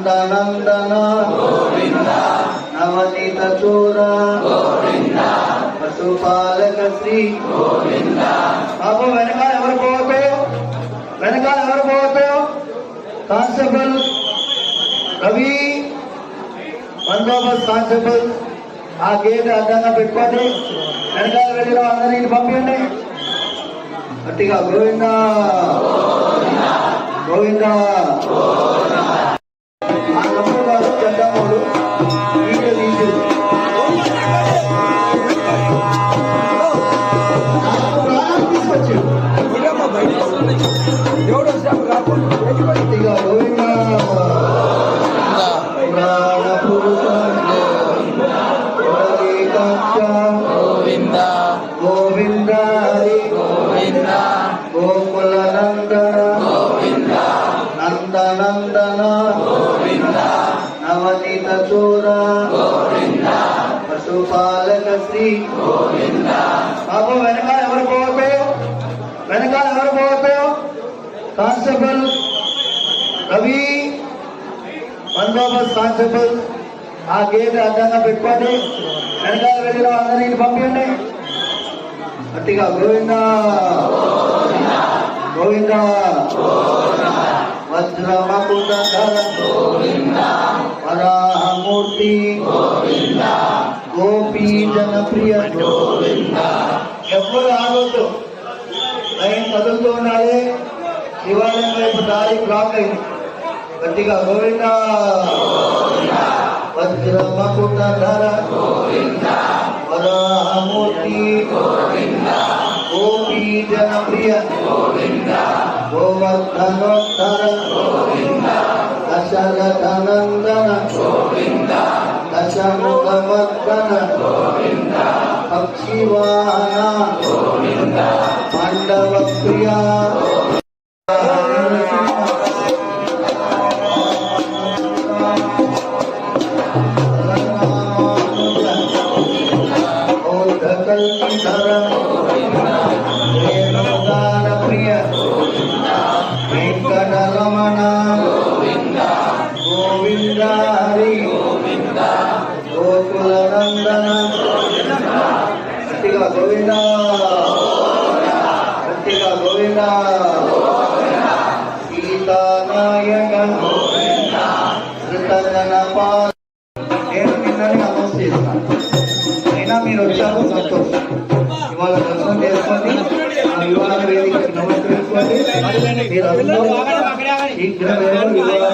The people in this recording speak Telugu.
నందనందన నవనీత చోర పశుపాలక శ్రీ బాబు వెనకాల ఎవరు పోతాయో కానిస్టేబుల్ రవి బందోబస్తు కానిస్టేబుల్ ఆ గేట్ అడ్డంగా పెట్టుకోండి. వెనకాల వెళ్ళిన అందరినీ పంపించండి. గట్టిగా గోవిందా గోవిందా. ఆ నమ్ముడు గారు జెండామూడు వీడియో తీసి తీసుకొచ్చాడు. గట్టిగా గోవిందా గోవింద హరి గోకుల నందన నందనందన నవనీత చోర పశుపాలక శ్రీ బాబు వెనకాల ఎవరు పోతాయో కానిస్టేబుల్ రవి బందోబస్తు కానిస్టేబుల్ ఆ గేట్ అడ్డంగా పెట్టుకోండి. వెనకాల వెళ్ళిన అందరినీ పంపించండి. గట్టిగా గోవిందా గోవిందా. వజ్రమకుటధర వరాహమూర్తి గోపీ జనప్రియ. ఎప్పుడు ఆగొద్దు, లైన్ కదులుతూ ఉండాలి. శివాలయం వైపు దారి బ్లాక్ అయింది. గట్టిగా గోవిందా. వజ్రమకుటధర వరాహమూర్తి గోపీ జనప్రియ గోవర్ధనోత్తర దశరథనందన దశముఖమర్దన పక్షివాహన పాండవ ప్రియ వేణుగాన ప్రియ వెంకటరమణ గోవింద హరి గోకుల నందన. గట్టిగా గోవింద సీతానాయక శ్రీతజన పాల. నేను నిన్ననే అనౌన్స్ చేస్తాను, అయినా మీరు వచ్చారు సంతోషం. ఇవాళ దర్శనం చేసుకోండి, వివాహ వేదికకి నమస్కరించుకోండి. మీరు అందరూ శీఘ్రమే వివాహ